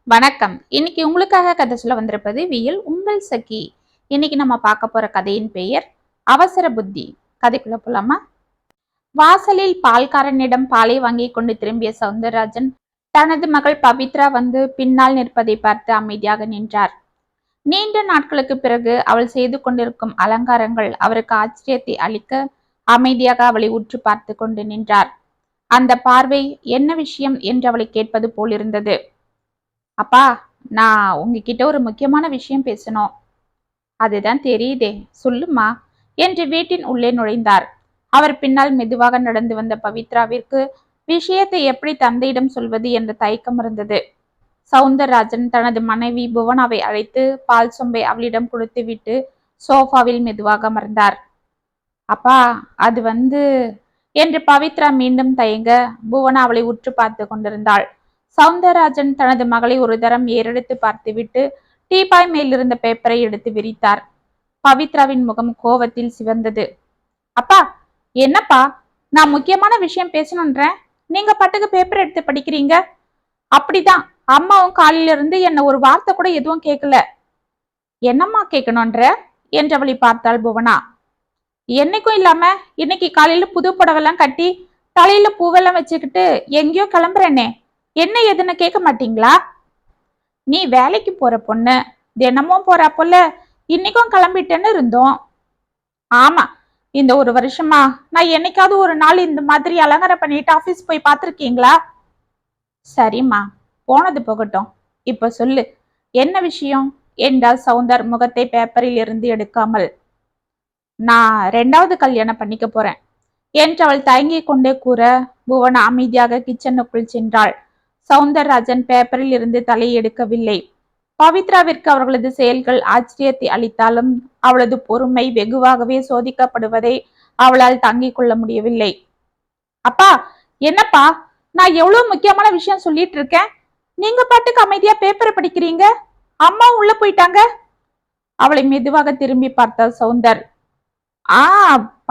வணக்கம். இன்னைக்கு உங்களுக்காக கதை சொல்ல வந்திருப்பது வியல் உங்கள் சகி. இன்னைக்கு நம்ம பார்க்க போற கதையின் பெயர் அவசர புத்தி. கதைக்குள்ள போலாமா? வாசலில் பால்காரனிடம் பாலை வாங்கி கொண்டு திரும்பிய சவுந்தரராஜன் தனது மகள் பவித்ரா வந்து பின்னால் நிற்பதை பார்த்து அமைதியாக நின்றார். நீண்ட நாட்களுக்கு பிறகு அவள் செய்து கொண்டிருக்கும் அலங்காரங்கள் அவருக்கு ஆச்சரியத்தை அளிக்க அமைதியாக அவளை உற்று பார்த்து கொண்டு நின்றார். அந்த பார்வை என்ன விஷயம் என்று அவளை கேட்பது போலிருந்தது. அப்பா, நான் உங்ககிட்ட ஒரு முக்கியமான விஷயம் பேசணும். அதுதான் தெரியுதே, சொல்லுமா என்று வீட்டின் உள்ளே நுழைந்தார். அவர் பின்னால் மெதுவாக நடந்து வந்த பவித்ராவிற்கு விஷயத்தை எப்படி தந்தையிடம் சொல்வது என்ற தயக்கம் இருந்தது. சவுந்தரராஜன் தனது மனைவி புவனாவை அழைத்து பால் சொம்பை அவளிடம் கொடுத்துவிட்டு சோஃபாவில் மெதுவாக அமர்ந்தார். அப்பா, அது என்று பவித்ரா மீண்டும் தயங்க புவனா அவளை உற்று பார்த்து கொண்டிருந்தாள். சவுந்தரராஜன் தனது மகளை ஒரு தரம் ஏறெடுத்து பார்த்துவிட்டு டீபாய் மேலிருந்த பேப்பரை எடுத்து விரித்தார். பவித்ராவின் முகம் கோவத்தில் சிவந்தது. அப்பா, என்னப்பா, நான் முக்கியமான விஷயம் பேசணுன்றேன், நீங்க பாட்டுக்கு பேப்பர் எடுத்து படிக்கிறீங்க. அப்படிதான் அம்மாவும் காலையில இருந்து என்ன ஒரு வார்த்தை கூட எதுவும் கேட்கல. என்னம்மா கேட்கணுன்ற என்றவளை பார்த்தாள் புவனா. என்னைக்கும் இல்லாம இன்னைக்கு காலையில புது புடவெல்லாம் கட்டி தலையில பூவெல்லாம் வச்சுக்கிட்டு எங்கேயோ கிளம்புறேனே, என்ன எதுன்னு கேட்க மாட்டீங்களா? நீ வேலைக்கு போற பொண்ணு, தினமும் போற போல இன்னைக்கும் கிளம்பிட்டேன்னு இருந்தோம். ஆமா, இந்த ஒரு வருஷமா நான் என்னைக்காவது ஒரு நாள் இந்த மாதிரி அலங்காரம் பண்ணிட்டு ஆபீஸ் போய் பார்த்திருக்கீங்களா? சரிம்மா, போனது போகட்டும், இப்ப சொல்லு, என்ன விஷயம் என்றால் சவுந்தர் முகத்தை பேப்பரில் இருந்து எடுக்காமல். நான் 2வது கல்யாணம் பண்ணிக்க போறேன் என்றவள் தயங்கிக் கொண்டே கூற புவனா அமைதியாக கிச்சனுக்குள் சென்றாள். சவுந்தரராஜன் பேப்பரில் இருந்து தலை எடுக்கவில்லை. பவித்ராவிற்கு அவர்களது செயல்கள் ஆச்சரியத்தை அளித்தாலும் அவளது பொறுமை வெகுவாகவே சோதிக்கப்படுவதை அவளால் தாங்கிக் கொள்ள முடியவில்லை. அப்பா, என்னப்பா, நான் எவ்வளவு முக்கியமான விஷயம் சொல்லிட்டு இருக்கேன், நீங்க பாட்டுக்கு அமைதியா பேப்பரை படிக்கிறீங்க. அம்மா உள்ள போயிட்டாங்க. அவளை மெதுவாக திரும்பி பார்த்தாள் சவுந்தர்.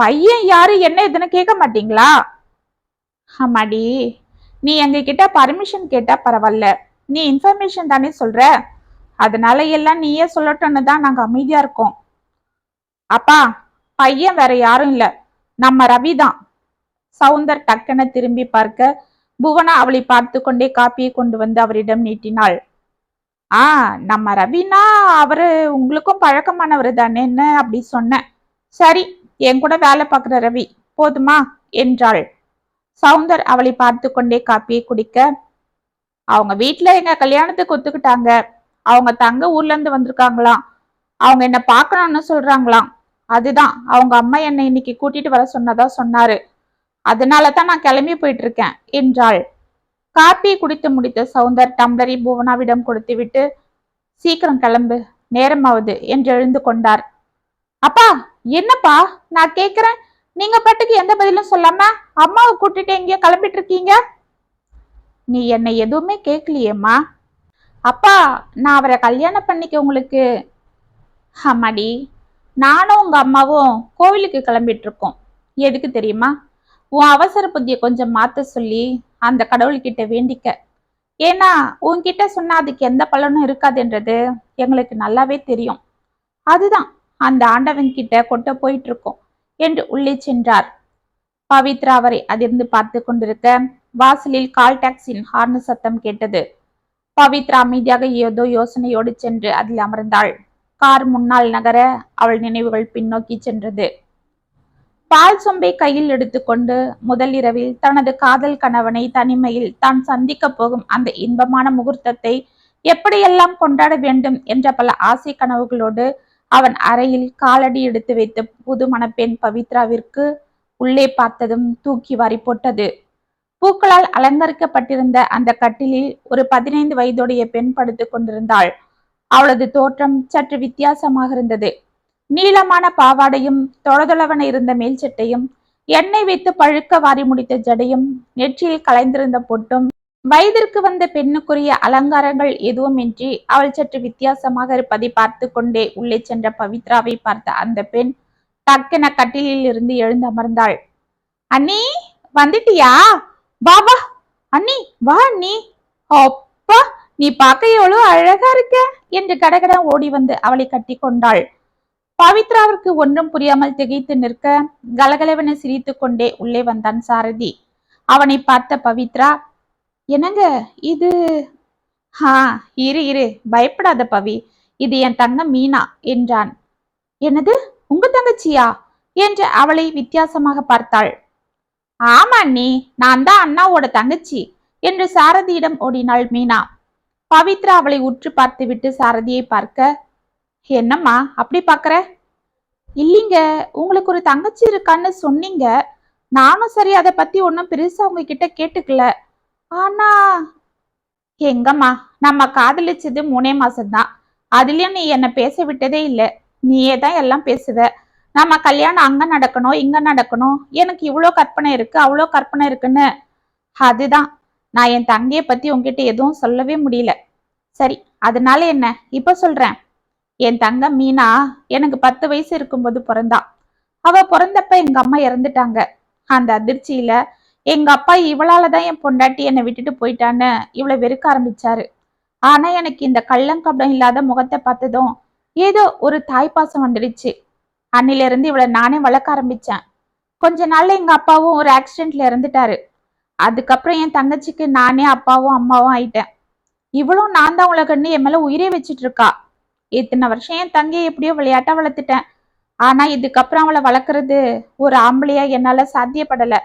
பையன் யாரு என்ன எதுன்னு கேட்க மாட்டீங்களா? அம்மாடி, நீ எங்க கிட்ட பர்மிஷன் கேட்டா பரவாயில்ல, நீ இன்ஃபர்மேஷன் தானே சொல்ற, அதனால எல்லாம் நீயே சொல்லட்டும்னு தான் நாங்க அமைதியா இருக்கோம். அப்பா, பையன் வேற யாரும் இல்ல, நம்ம ரவி தான். சவுந்தர் டக்குன திரும்பி பார்க்க புவனா அவளை பார்த்து கொண்டே காப்பியை கொண்டு வந்து அவரிடம் நீட்டினாள். நம்ம ரவினா அவரு உங்களுக்கும் பழக்கமானவர் தானேன்னு அப்படி சொன்னேன். சரி, என் கூட வேலை பார்க்குற ரவி போதுமா என்றாள். சவுந்தர் அவளை பார்த்து கொண்டே காப்பியை குடிக்க, அவங்க வீட்டுல எங்க கல்யாணத்துக்கு ஒத்துக்கிட்டாங்க. அவங்க தங்க ஊர்ல இருந்து வந்திருக்காங்களாம். அவங்க என்ன பார்க்கணும்னு சொல்றாங்களாம். அதுதான் அவங்க அம்மா என்னை இன்னைக்கு கூட்டிட்டு வர சொன்னதா சொன்னாரு. அதனாலதான் நான் கிளம்பி போயிட்டு இருக்கேன் என்றாள். காப்பியை குடித்து முடித்த சவுந்தர் டம்ளரை புவனாவிடம் கொடுத்து விட்டு, சீக்கிரம் கிளம்பு, நேரமாவது என்று எழுந்து கொண்டார். அப்பா, என்னப்பா, நான் கேக்குறேன், நீங்க பாட்டுக்கு எந்த பதிலும் சொல்லாம அம்மாவை கூட்டிட்டு எங்கேயோ கிளம்பிட்டு இருக்கீங்க. நீ என்னை எதுவுமே கேட்கலையேம்மா. அப்பா, நான் அவரை கல்யாணம் பண்ணிக்க உங்களுக்கு. அம்மாடி, நானும் உங்க அம்மாவும் கோவிலுக்கு கிளம்பிட்டு இருக்கோம். எதுக்கு தெரியுமா? உன் அவசர புத்தியை கொஞ்சம் மாத்த சொல்லி அந்த கடவுள்கிட்ட வேண்டிக்க. ஏன்னா உன்கிட்ட சொன்னா அதுக்கு எந்த பலனும் இருக்காதுன்றது எங்களுக்கு நல்லாவே தெரியும். அதுதான் அந்த ஆண்டவன் கிட்ட கொட்ட போயிட்டு இருக்கோம் என்று உள்ளே சென்றார். பவித்ரா அவரை அதிர்ந்து பார்த்து கொண்டிருக்க வாசலில் கால் டாக்ஸின் ஹார்ன் சத்தம் கேட்டது. பவித்ரா அமைதியாக ஏதோ யோசனையோடு சென்று அதில் அமர்ந்தாள். கார் முன்னால் நகர அவள் நினைவுகள் பின்னோக்கி சென்றது. பால் சொம்பை கையில் எடுத்துக்கொண்டு முதல் இரவில் தனது காதல் கணவனை தனிமையில் தான் சந்திக்க போகும் அந்த இன்பமான முகூர்த்தத்தை எப்படியெல்லாம் கொண்டாட வேண்டும் என்ற பல ஆசை கனவுகளோடு அவன் அறையில் காலடி எடுத்து வைத்த புது மணப்பெண் பவித்ராவிற்கு உள்ளே பார்த்ததும் தூக்கி வாரி போட்டது. பூக்களால் அலங்கரிக்கப்பட்டிருந்த அந்த கட்டிலில் ஒரு 15 வயதுடைய பெண் படுத்துக் கொண்டிருந்தாள். அவளது தோற்றம் சற்று வித்தியாசமாக இருந்தது. நீளமான பாவாடையும் தொளதொளவென இருந்த மேல் சட்டையும், எண்ணெய் வைத்து பழுக்க வாரி முடித்த ஜடையும், நெற்றியில் கலைந்திருந்த பொட்டும், வயதிற்கு வந்த பெண்ணுக்குரிய அலங்காரங்கள் எதுவுமின்றி அவள் சற்று வித்தியாசமாக இருப்பதை பார்த்து கொண்டே உள்ளே சென்ற பவித்ராவை பார்த்த அந்த பெண் டக்கென கட்டிலில் இருந்து எழுந்து அமர்ந்தாள். அண்ணி, வந்துட்டியா? வா வா அண்ணி, வா அண்ணி. அப்பா, நீ பார்க்க எவ்வளவு அழகா இருக்க என்று கடகட ஓடி வந்து அவளை கட்டி கொண்டாள். பவித்ராவிற்கு ஒன்றும் புரியாமல் திகைத்து நிற்க கலகலவென சிரித்து கொண்டே உள்ளே வந்தான் சாரதி. அவனை பார்த்த பவித்ரா, என்னங்க இது? இரு இரு, பயப்படாத பவி, இது என் தங்க மீனா என்றான். என்னது, உங்க தங்கச்சியா என்று அவளை வித்தியாசமாக பார்த்தாள். ஆமா அண்ணி, நான் தான் அண்ணாவோட தங்கச்சி என்று சாரதியிடம் ஓடினாள் மீனா. பவித்ரா அவளை உற்று பார்த்துவிட்டு சாரதியை பார்க்க, என்னம்மா அப்படி பாக்குற? இல்லைங்க, உங்களுக்கு ஒரு தங்கச்சி இருக்கான்னு சொன்னீங்க. நானும் சரி அதை பத்தி ஒன்னும் பெருசா உங்ககிட்ட கேட்டுக்கல. ஆனா எங்கம்மா, நம்ம காதலிச்சது 3 மாசம்தான். அதுலயும் நீ என்ன பேச விட்டதே இல்லை. நீயே தான் எல்லாம் பேசுவ. நம்ம கல்யாணம் அங்க நடக்கணும், இங்க நடக்கணும், எனக்கு இவ்வளோ கற்பனை இருக்கு, அவ்வளோ கற்பனை இருக்குன்னு. அதுதான் நான் என் தங்கைய பத்தி உங்ககிட்ட எதுவும் சொல்லவே முடியல. சரி, அதனால என்ன, இப்ப சொல்றேன். என் தங்க மீனா எனக்கு 10 வயசு இருக்கும்போது பிறந்தா. அவ பிறந்தப்ப எங்க அம்மா இறந்துட்டாங்க. அந்த அதிர்ச்சியில எங்க அப்பா இவளாலதான் என் பொண்டாட்டி என்னை விட்டுட்டு போயிட்டான்னு இவளை வெறுக்க ஆரம்பிச்சாரு. ஆனா எனக்கு இந்த கள்ளங்கபடம் இல்லாத முகத்தை பார்த்ததும் ஏதோ ஒரு தாய்ப்பாசம் வந்துடுச்சு. அன்னில இருந்து இவளை நானே வளர்க்க ஆரம்பிச்சேன். கொஞ்ச நாள்ல எங்க அப்பாவும் ஒரு ஆக்சிடென்ட்ல இறந்துட்டாரு. அதுக்கப்புறம் என் தங்கச்சிக்கு நானே அப்பாவும் அம்மாவும் ஆயிட்டேன். இவளும் நான் தான் உலகன்னு என் மேல உயிரே வச்சுட்டு இருக்கா. இத்தனை வருஷம் என் தங்கையை எப்படியோ விளையாட்டா வளர்த்துட்டேன். ஆனா இதுக்கப்புறம் அவளை வளர்க்கறது ஒரு ஆம்பளையா என்னால சாத்தியப்படல.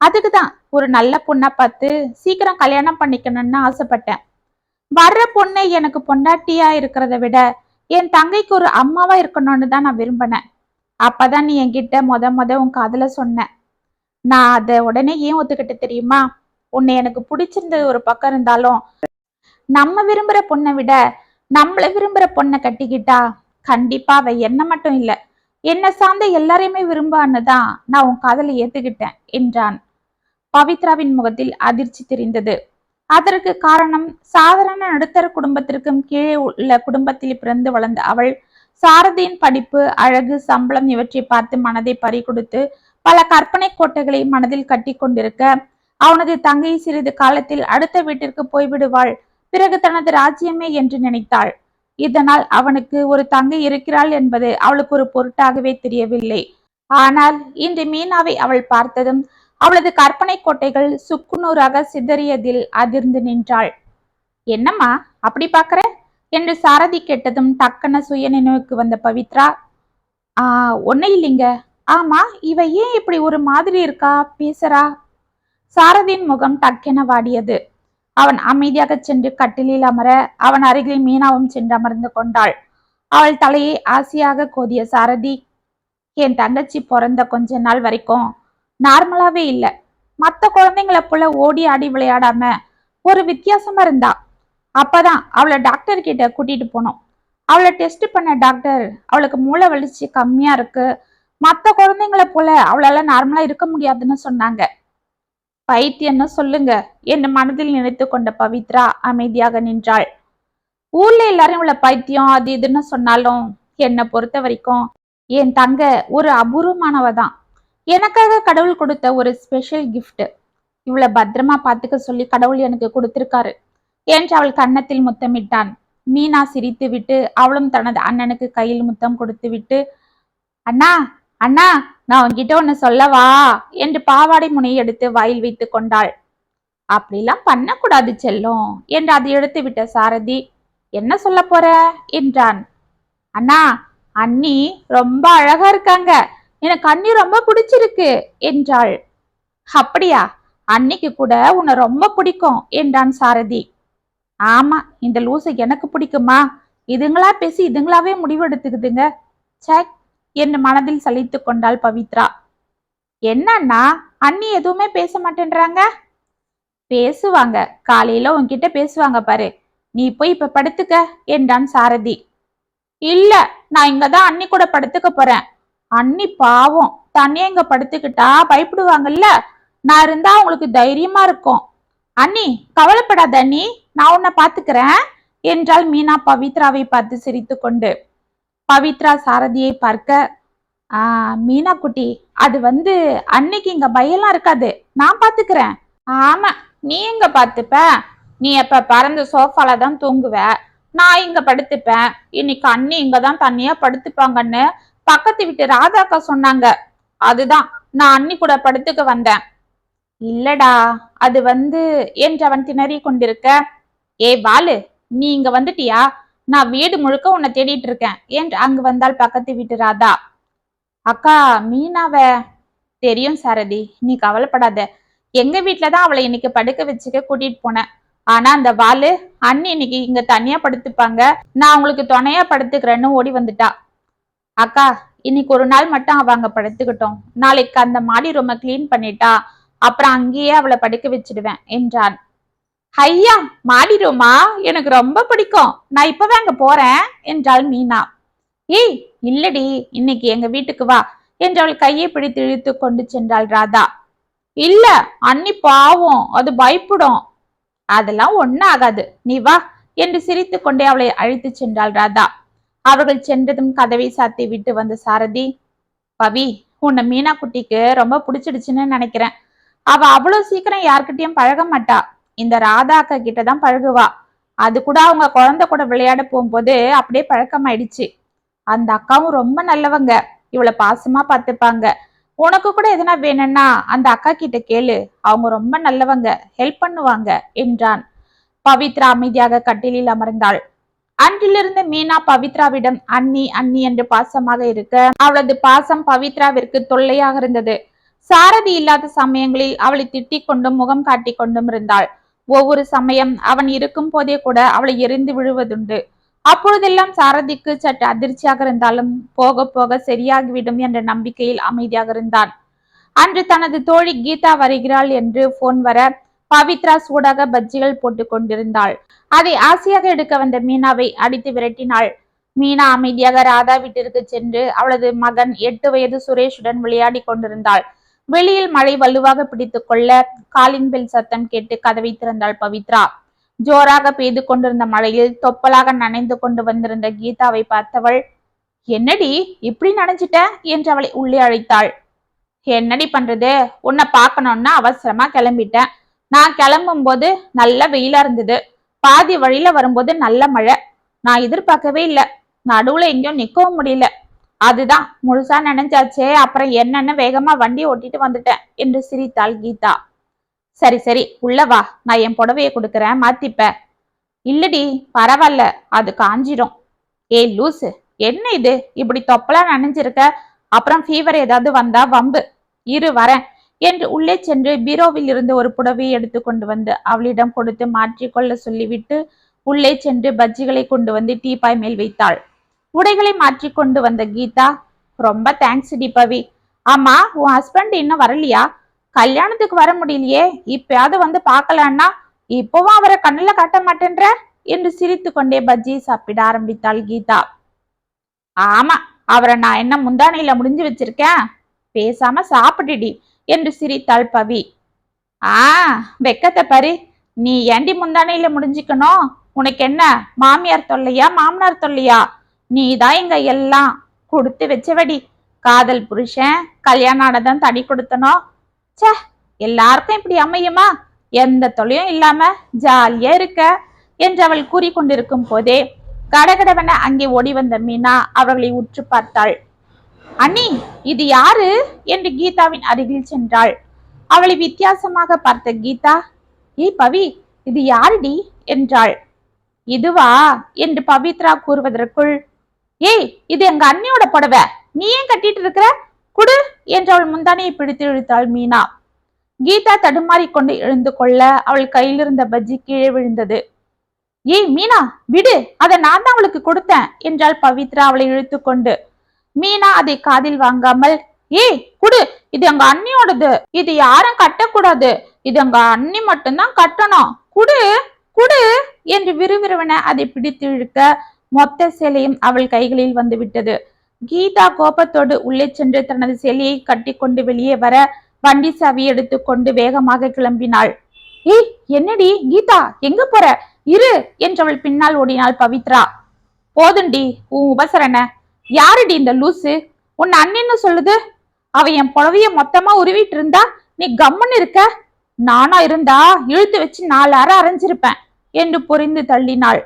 அதுக்குதான் ஒரு நல்ல பொண்ணா பார்த்து சீக்கிரம் கல்யாணம் பண்ணிக்கணும்னு ஆசைப்பட்டேன். வர்ற பொண்ணை எனக்கு பொண்டாட்டியா இருக்கிறத விட என் தங்கைக்கு ஒரு அம்மாவா இருக்கணும்னு தான் நான் விரும்பினேன். அப்பதான் நீ என்கிட்ட முத உன் காதல சொன்ன. நான் அதை உடனே ஏன் ஒத்துக்கிட்டு தெரியுமா? உன்னை எனக்கு பிடிச்சிருந்தது ஒரு பக்கம் இருந்தாலும் நம்ம விரும்புற பொண்ணை விட நம்மள விரும்புற பொண்ணை கட்டிக்கிட்டா கண்டிப்பா அவ என்ன மட்டும் இல்ல, என்ன சார்ந்த எல்லாரையுமே விரும்பான்னு தான் நான் உன் காதலை ஏத்துக்கிட்டேன் என்றான். பவித்ராவின் முகத்தில் அதிர்ச்சி தெரிந்தது. அதற்கு காரணம், சாதாரண நடுத்தர குடும்பத்திற்கும் கீழே உள்ள குடும்பத்தில் பிறந்து வளர்ந்த அவள் சாரதியின் படிப்பு, அழகு, சம்பளம் இவற்றை பார்த்து மனதை பறிகொடுத்து பல கற்பனை கோட்டைகளை மனதில் கட்டி கொண்டிருக்க, அவனது தங்கை சிறிது காலத்தில் அடுத்த வீட்டிற்கு போய்விடுவாள், பிறகு தனது ராஜ்யமே என்று நினைத்தாள். இதனால் அவனுக்கு ஒரு தங்கை இருக்கிறாள் என்பது அவளுக்கு ஒரு பொருட்டாகவே தெரியவில்லை. ஆனால் இன்று மீனாவை அவள் பார்த்ததும் அவளது கற்பனை கோட்டைகள் சுக்குநூறாக சிதறியதில் அதிர்ந்து நின்றாள். என்னம்மா அப்படி பாக்குற என்று சாரதி கேட்டதும் டக்குன சுய நினைவுக்கு வந்த பவித்ரா, ஒன்னும் இல்லைங்க. ஆமா, இவ ஏன் இப்படி ஒரு மாதிரி இருக்கா, பேசுறா? சாரதியின் முகம் டக்கென வாடியது. அவன் அமைதியாக சென்று கட்டிலில் அமர அவன் அருகில் மீனாவும் சென்று அமர்ந்து கொண்டாள். அவள் தலையை ஆசையாக கோதிய சாரதி, என் தங்கச்சி பிறந்த கொஞ்ச நாள் வரைக்கும் நார்மலாவே இல்ல. மத்த குழந்தைங்களை போல ஓடி ஆடி விளையாடாம ஒரு வித்தியாசமா இருந்தா. அப்பதான் அவளை டாக்டர் கிட்ட கூட்டிட்டு போனோம். அவளை டெஸ்ட் பண்ண டாக்டர் அவளுக்கு மூளை வளர்ச்சி கம்மியா இருக்கு, மத்த குழந்தைங்களை போல அவளால நார்மலா இருக்க முடியாதுன்னு சொன்னாங்க. பைத்தியம்னு சொல்லுங்க என்று மனதில் நினைத்து கொண்ட பவித்ரா அமைதியாக நின்றாள். ஊர்ல எல்லாரும் இவளை பைத்தியம் அது இதுன்னு சொன்னாலும் என்னை பொறுத்த வரைக்கும் என் தங்க ஒரு அபூர்வமானவதான். எனக்காக கடவுள் கொடுத்த ஒரு ஸ்பெஷல் கிஃப்ட். இவளை பத்திரமா பார்த்துக்க சொல்லி கடவுள் எனக்கு கொடுத்திருக்காரு என்று அவள் கன்னத்தில் முத்தமிட்டான். மீனா சிரித்து விட்டு அவளும் தனது அண்ணனுக்கு கையில் முத்தம் கொடுத்து விட்டு, அண்ணா அண்ணா, நான் உன்கிட்ட ஒன்னு சொல்லவா என்று பாவாடை முனையை எடுத்து வாயில் வைத்து கொண்டாள். அப்படிலாம் பண்ணக்கூடாது செல்லும் என்று அதை எடுத்து விட்ட சாரதி, என்ன சொல்ல போற என்றான். அண்ணா, அண்ணி ரொம்ப அழகா இருக்காங்க, எனக்கு அண்ணி ரொம்ப பிடிச்சிருக்கு என்றாள். அப்படியா, அன்னிக்கு கூட உன்னை ரொம்ப பிடிக்கும் என்றான் சாரதி. ஆமா, இந்த லூசை எனக்கு பிடிக்குமா? இதுங்களா பேசி இதுங்களாவே முடிவெடுத்துக்குதுங்க. சேக் என்று மனதில் சலித்து கொண்டாள் பவித்ரா. என்னன்னா அண்ணி எதுவுமே பேச மாட்டேன்றாங்க? பேசுவாங்க, காலையில உன்கிட்ட பேசுவாங்க பாரு. நீ போய் இப்ப படுத்துக்க என்றான் சாரதி. இல்ல, நான் இங்கதான் அண்ணி கூட படுத்துக்க போறேன். அண்ணி பாவம், தனியா இங்க படுத்துக்கிட்டா பயப்படுவாங்கல்ல, நான் இருந்தா உங்களுக்கு தைரியமா இருக்கும். அண்ணி கவலைப்படாத அண்ணி, நான் உன்னை பாத்துக்கிறேன் என்றாள் மீனா பவித்ராவை பார்த்து சிரித்து கொண்டு. பவித்ரா சாரதியை பார்க்க, மீனா குட்டி, அது அன்னைக்கு இங்க பயம்லாம் இருக்காது, நான் பாத்துக்கிறேன். ஆமா, நீ எங்க பாத்துப்ப, நீ எப்ப பறந்த சோஃபால தான் தூங்குவ, நான் இங்க படுத்துப்பேன். இன்னைக்கு அண்ணி இங்கதான் தனியா படுத்துப்பாங்கன்னு பக்கத்து வீட்டு ராதாக்கா சொன்னாங்க. அதுதான் நான் அண்ணி கூட படுத்துக்க வந்தேன். இல்லடா, அது என்று அவன் திணறி கொண்டிருக்க, ஏ பாலு, நீ இங்க வந்துட்டியா? நான் வீடு முழுக்க உன்னை தேடிட்டு இருக்கேன் என்று அங்கு வந்தாள் பக்கத்து வீட்டு ராதா. அக்கா, மீனாவ தெரியும் சாரதி, நீ கவலைப்படாத. எங்க வீட்டுலதான் அவளை இன்னைக்கு படுக்க வச்சுக்க கூட்டிட்டு போனேன். ஆனா அந்த வாலு, அண்ணி இன்னைக்கு இங்க தனியா படுத்துப்பாங்க, நான் உங்களுக்கு துணையா படுத்துக்கிறேன்னு ஓடி வந்துட்டா. அக்கா, இன்னைக்கு ஒரு நாள் மட்டும் அவ அங்க படுத்துக்கிட்டோம். நாளைக்கு அந்த மாடி ரூமை கிளீன் பண்ணிட்டா அப்புறம் அங்கேயே அவளை படுக்க வச்சிடுவேன் என்றான். ஐயா, மாடி ரூமா எனக்கு ரொம்ப பிடிக்கும், நான் இப்பவே அங்க போறேன் என்றாள் மீனா. ஏய் இல்லடி, இன்னைக்கு எங்க வீட்டுக்கு வா என்று அவள் கையை பிடித்து இழுத்து கொண்டு சென்றாள் ராதா. இல்ல அண்ணி பாவம், அது பயப்படும். அதெல்லாம் ஒன்னும் ஆகாது, நீ வா என்று சிரித்து கொண்டே அவளை அழைத்து சென்றாள் ராதா. அவர்கள் சென்றதும் கதவை சாத்தி விட்டு வந்த சாரதி, பவி, உன்னை மீனா குட்டிக்கு ரொம்ப பிடிச்சிடுச்சுன்னு நினைக்கிறேன். அவ அவ்வளவு சீக்கிரம் யார்கிட்டயும் பழக மாட்டா. இந்த ராதா அக்கா கிட்டதான் பழகுவா. அது கூட அவங்க குழந்தை கூட விளையாட போகும்போது அப்படியே பழக்கமாயிடுச்சு. அந்த அக்காவும் ரொம்ப நல்லவங்க, இவளை பாசமா பார்த்துப்பாங்க. உனக்கு கூட எதனா வேணும்னா அந்த அக்கா கிட்ட கேளு, அவங்க ரொம்ப நல்லவங்க, ஹெல்ப் பண்ணுவாங்க என்றான். பவித்ரா அமைதியாக கட்டிலில் அமர்ந்தாள். அன்றிலிருந்து மீனா பவித்ராவிடம் அண்ணி அண்ணி என்று பாசமாக இருக்க அவளது பாசம் பவித்ராவிற்கு தொல்லையாக இருந்தது. சாரதி இல்லாத சமயங்களில் அவளை திட்டிக் கொண்டும் முகம் காட்டி கொண்டும் இருந்தாள். ஒவ்வொரு சமயம் அவன் இருக்கும் போதே கூட அவளை எரிந்து விழுவதுண்டு. அப்பொழுதெல்லாம் சாரதிக்கு சற்று அதிர்ச்சியாக இருந்தாலும் போக போக சரியாகிவிடும் என்ற நம்பிக்கையில் அமைதியாக இருந்தான். அன்று தனது தோழி கீதா வருகிறாள் என்று போன் வர பவித்ரா சூடாக பஜ்ஜிகள் போட்டு கொண்டிருந்தாள். அதை ஆசையாக எடுக்க வந்த மீனாவை அடித்து விரட்டினாள். மீனா அமைதியாக ராதா வீட்டிற்கு சென்று அவளது மகன் 8 வயது சுரேஷுடன் விளையாடி கொண்டிருந்தாள். வெளியில் மழை வலுவாக பிடித்து கொள்ள காலிங் பெல் சத்தம் கேட்டு கதவை திறந்தாள் பவித்ரா. ஜோராக பெய்து கொண்டிருந்த மழையில் தொப்பலாக நனைந்து கொண்டு வந்திருந்த கீதாவை பார்த்தவள், என்னடி இப்படி நனைஞ்சிட்ட என்று அவளை உள்ளே அழைத்தாள். என்னடி பண்றது, உன்னை பார்க்கணும்னா அவசரமா கிளம்பிட்டேன். நான் கிளம்பும் போது நல்ல வெயிலா இருந்தது, பாதி வழியில வரும்போது நல்ல மழை. நான் எதிர்பார்க்கவே இல்லை, நடுவுல எங்கேயும் நிக்கவும் முடியல. அதுதான் முழுசா நினைஞ்சாச்சே, அப்புறம் என்னன்னு வேகமா வண்டி ஓட்டிட்டு வந்துட்டேன் என்று சிரித்தாள் கீதா. சரி சரி, உள்ளவா, நான் என் புடவைய கொடுக்கறேன், மாத்திப்ப. இல்லடி பரவாயில்ல, அது காஞ்சிரும். ஏய் லூசு, என்ன இது இப்படி தொப்பலா நனைஞ்சிருக்க, அப்புறம் ஃபீவர் ஏதாவது வந்தா வம்பு. இரு வரேன் என்று உள்ளே சென்று பீரோவில் இருந்து ஒரு புடவையை எடுத்து கொண்டு வந்து அவளிடம் கொடுத்து மாற்றிக்கொள்ள சொல்லிவிட்டு உள்ளே சென்று பஜ்ஜிகளை கொண்டு வந்து டீப்பாய் மேல் வைத்தாள். உடைகளை மாற்றி கொண்டு வந்த கீதா, ரொம்ப தேங்க்ஸ் டி பவி. ஆமா, உன் ஹஸ்பண்ட் இன்னும் வரலையா? கல்யாணத்துக்கு வர முடியலையே, இப்பயாவது வந்து பார்க்கலான்னா இப்பவும் அவரை கண்ணுல காட்ட மாட்டேன்ற என்று சிரித்து கொண்டே பஜ்ஜியை சாப்பிட ஆரம்பித்தாள் கீதா. ஆமா, அவரை நான் என்ன முந்தானையில முடிஞ்சு வச்சிருக்கேன், பேசாம சாப்பிடுடி என்று சிரித்தாள் பவி. வெக்கத்தை பாரு, நீ ஏண்டி முந்தானையில முடிஞ்சுக்கணும்? உனக்கு என்ன மாமியார் தொல்லையா மாமனார் தொல்லையா? நீ தான் எங்க எல்லாம் கொடுத்து வச்சவடி. காதல் புருஷன் கல்யாணம் ஆனதான் தடி கொடுத்தனோ. சே, எல்லாருக்கும் இப்படி அமையுமா? எந்த தொல்லையும் இல்லாம ஜாலியா இருக்க என்று அவள் கூறிக்கொண்டிருக்கும் போதே கடகடவென அங்கே ஓடி வந்த மீனா அவர்களை உற்று பார்த்தாள். அண்ணி, இது யாரு என்று கீதாவின் அருகில் சென்றாள். அவளை வித்தியாசமாக பார்த்த கீதா, ஏய் பவி, இது யாருடி என்றாள். இதுவா என்று பவித்ரா கூறுவதற்குள், ஏய் இது எங்க அண்ணியோட புடவை, நீ ஏன் கட்டிட்டு இருக்கிற, குடு என்று அவள் முந்தானையை பிடித்து இழுத்தாள் மீனா. கீதா தடுமாறிக்கொண்டு எழுந்து கொள்ள அவள் கையில் இருந்த பஜ்ஜி கீழே விழுந்தது. ஏய் மீனா விடு, அதை நான் தான் அவளுக்கு கொடுத்தேன் என்றாள் பவித்ரா அவளை இழுத்து கொண்டு. மீனா அதை காதில் வாங்காமல், ஏய் குடு, இது எங்க அண்ணியோடது, இது யாரும் கட்டக்கூடாது, இது எங்க அண்ணி மட்டும்தான் கட்டணும், குடு குடு என்று விறுவிறுவென அதை பிடித்து இழுக்க மொத்த சேலையும் அவள் கைகளில் வந்து விட்டது. கீதா கோபத்தோடு உள்ளே சென்று தனது சேலையை கட்டி கொண்டு வெளியே வர வண்டி சாவி எடுத்துக்கொண்டு வேகமாக கிளம்பினாள். ஏய் என்னடி கீதா, எங்க போற, இரு என்றவள் பின்னால் ஓடினாள் பவித்ரா. போதுண்டி உன் உபசரண, யாருடி இந்த லூசு, உன் அண்ணின்னு சொல்லுது. அவ என் புடவைய மொத்தமா உருவிட்டு இருந்தா நீ கம்முன்னு இருக்க. நானா இருந்தா இழுத்து வச்சு 4 அரை அரைஞ்சிருப்பேன். என்று புரிந்து தள்ளினாள்.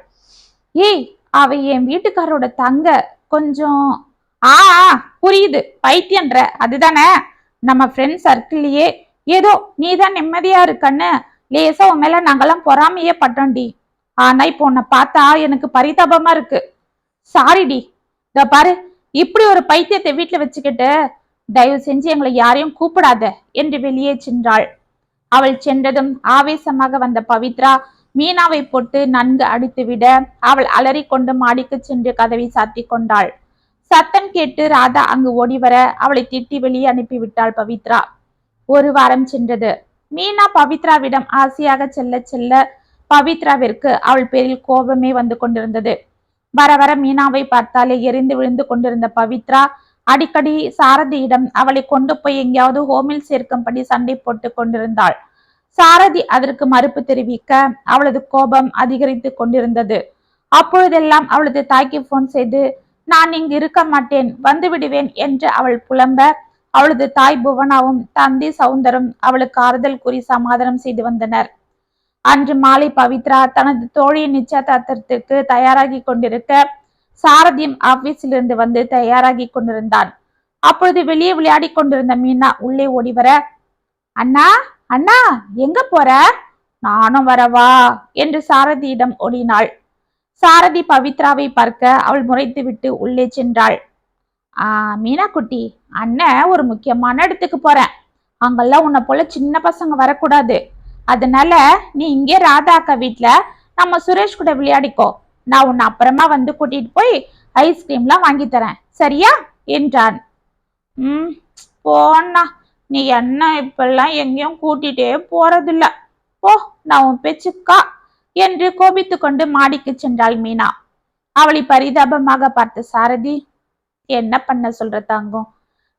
ஏய், அவ என் வீட்டுக்காரோட தங்க. கொஞ்சம் ஆ புரியுது, பைத்தியன்ற அதுதானே. நம்ம ஃப்ரெண்ட் சர்க்கிள்லயே ஏதோ நீதான் நிம்மதியா இருக்கன்னு லேசா உன் மேல நாங்கெல்லாம் பொறாமையே பட்டோம்டி. ஆனா இப்போ உன்னை பார்த்தா எனக்கு பரிதாபமா இருக்கு. சாரிடி. இத பாரு, இப்படி ஒரு பைத்தியத்தை வீட்டுல வச்சுக்கிட்டு தயவு செஞ்சு எங்களை யாரையும் கூப்பிடாத என்று வெளியே சென்றாள். அவள் சென்றதும் ஆவேசமாக வந்த பவித்ரா மீனாவை போட்டு நன்கு அடித்துவிட அவள் அலறிக்கொண்டு மாடிக்கு சென்று கதவை சாத்தி கொண்டாள். சத்தம் கேட்டு ராதா அங்கு ஓடி வர அவளை திட்டி வெளியே அனுப்பிவிட்டாள் பவித்ரா. ஒரு வாரம் சென்றது. மீனா பவித்ராவிடம் ஆசையாக செல்ல செல்ல பவித்ராவிற்கு அவள் பேரில் கோபமே வந்து கொண்டிருந்தது. வர வர மீனாவை பார்த்தாலே எரிந்து விழுந்து கொண்டிருந்த பவித்ரா அடிக்கடி சாரதியிடம் அவளை கொண்டு போய் எங்கேயாவது ஹோமில் சேர்க்கும்படி சண்டை போட்டு கொண்டிருந்தாள். சாரதி அதற்கு மறுப்பு தெரிவிக்க அவளது கோபம் அதிகரித்து கொண்டிருந்தது. அப்பொழுதெல்லாம் அவளது தாய்க்கு போன் செய்து நான் இங்கு இருக்க மாட்டேன், வந்து விடுவேன் என்று அவள் புலம்ப அவளது தாய் புவனாவும் தந்தை சவுந்தரும் அவளுக்கு ஆறுதல் கூறி சமாதானம் செய்து வந்தனர். அன்று மாலை பவித்ரா தனது தோழியின் நிச்சயதார்த்தத்திற்கு தயாராகி கொண்டிருக்க சாரதியும் ஆபீஸிலிருந்து வந்து தயாராகி கொண்டிருந்தான். அப்பொழுது வெளியே விளையாடி கொண்டிருந்த மீனா உள்ளே ஓடி வர, அண்ணா அண்ணா எங்க போற? நானும் வரவா என்று சாரதியிடம் ஓடினாள். சாரதி பவித்ராவை பார்க்க அவள் முறைத்து விட்டு உள்ளே சென்றாள். மீனா குட்டி, அண்ணன் ஒரு முக்கியமான இடத்துக்கு போறேன். அங்கெல்லாம் உன்னை போல சின்ன பசங்க வரக்கூடாது. அதனால நீ இங்கே ராதா அக்கா வீட்டுல நம்ம சுரேஷ் கூட விளையாடிக்கோ. நான் உன்னை அப்புறமா வந்து கூட்டிட்டு போய் ஐஸ்கிரீம்லாம் வாங்கி தரேன், சரியா என்றான். போண்ணா, நீ என்ன இப்பெல்லாம் எங்கேயும் கூட்டிட்டே போறதில்ல. போ, நான் உன் பேச்சுக்கா என்று கோபித்து கொண்டு மாடிக்கு சென்றாள் மீனா. அவளை பரிதாபமாக பார்த்த சாரதி, என்ன பண்ண சொல்ற தங்கம்?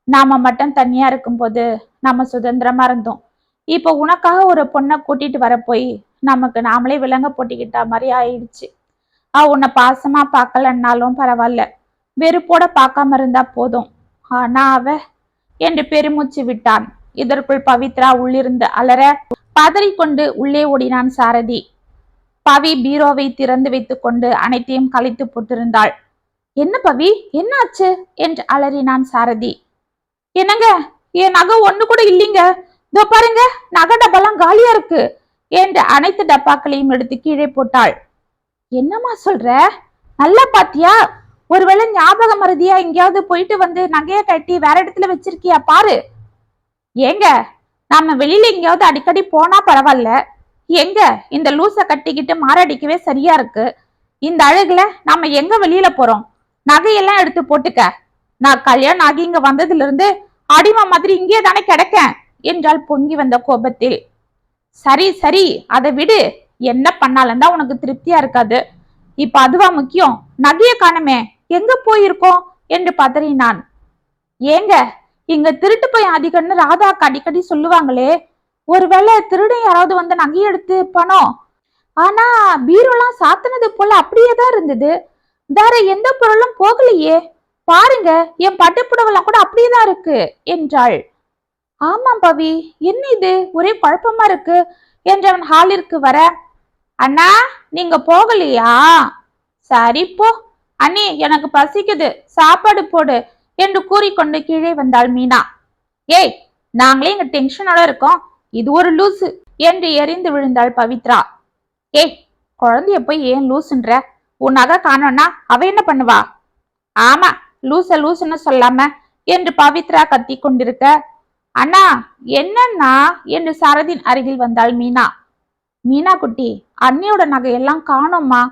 நாம மட்டும் தனியா இருக்கும்போது நம்ம சுதந்திரமா இருந்தோம். இப்ப உனக்காக ஒரு பொண்ணை கூட்டிட்டு வர போய் நமக்கு நாமளே விலங்க போட்டிக்கிட்டா மாதிரி ஆயிடுச்சு. உன்னை பாசமா பார்க்கலன்னாலும் பரவாயில்ல, வெறுப்போட பார்க்காம இருந்தா போதும். ஆனா அவ என்று பெருமூச்சு விட்டான். இதற்குள் பவித்ரா உள்ளிருந்து அலற பதறிக்கொண்டு உள்ளே ஓடினான் சாரதி. பவி பீரோவை திறந்து வைத்துக் கொண்டு அனைத்தையும் கலைத்து போட்டிருந்தாள். என்ன பவி, என்னாச்சு என்று அலறினான் சாரதி. என்னங்க, என் நகை ஒண்ணு கூட இல்லைங்க. இதோ பாருங்க, நகை டப்பாலாம் காலியா இருக்கு என்று அனைத்து டப்பாக்களையும் எடுத்து கீழே போட்டாள். என்னம்மா சொல்ற? நல்லா பாத்தியா? ஒருவேளை ஞாபக மருதியா எங்கேயாவது போயிட்டு வந்து நகைய கட்டி வேற இடத்துல வச்சிருக்கியா பாரு. ஏங்க, நாம வெளியில எங்கேயாவது அடிக்கடி போனா பரவாயில்ல, எங்க இந்த லூச கட்டிக்கிட்டு மாரடிக்கவே சரியா இருக்கு. இந்த அழகுல நாம எங்க வெளியில போறோம்? நகையெல்லாம் எடுத்து போட்டுக்க. நான் கல்யாணம் ஆகி இங்க வந்ததுல இருந்து அடிமை மாதிரி இங்கே தானே கிடக்கேன் என்றால் பொங்கி வந்த கோபத்தில். சரி சரி, அதை விடு. என்ன பண்ணாலும் தான் உனக்கு திருப்தியா இருக்காது. இப்ப அதுவா முக்கியம்? நகைய காணமே, எங்க போயிருக்கோம் என்று பதறினான். ஏங்க, இங்க திருட்டு போய் அதிகம்னு ராதா அடிக்கடி சொல்லுவாங்களே, ஒருவேளை திருடன் யாராவது வந்து நகையை எடுத்து பணம். ஆனா பீரோலாம் சாத்தினது போல அப்படியேதான் இருந்தது. வேற எந்த பொருளும் போகலையே. பாருங்க, என் பட்டுப்புடவெல்லாம் கூட அப்படியேதான் இருக்கு என்றாள். ஆமாம் பவி, என்ன இது ஒரே குழப்பமா இருக்கு என்றவன் ஹாலிற்கு வர, அண்ணா நீங்க போகலையா? சரி போ. அண்ணி, எனக்கு பசிக்குது, சாப்பாடு போடு என்று கூறிக்கொண்டு கீழே வந்தாள் மீனா. ஏய், நாங்களே இங்க டென்ஷனோட இருக்கோம், இது ஒரு லூசு என்று எரிந்து விழுந்தாள் பவித்ரா. ஏய், குழந்தைய போய் ஏன் லூசுன்ற? உன் நகை காணோம்னா அவ என்ன பண்ணுவா? ஆமா, லூசுன்னு சொல்லாம என்று பவித்ரா கத்தி கொண்டிருக்க, அண்ணா என்னன்னா என்று சாரதின் அருகில் வந்தாள் மீனா. மீனா குட்டி, அண்ணியோட நகையெல்லாம் காணோம்மா.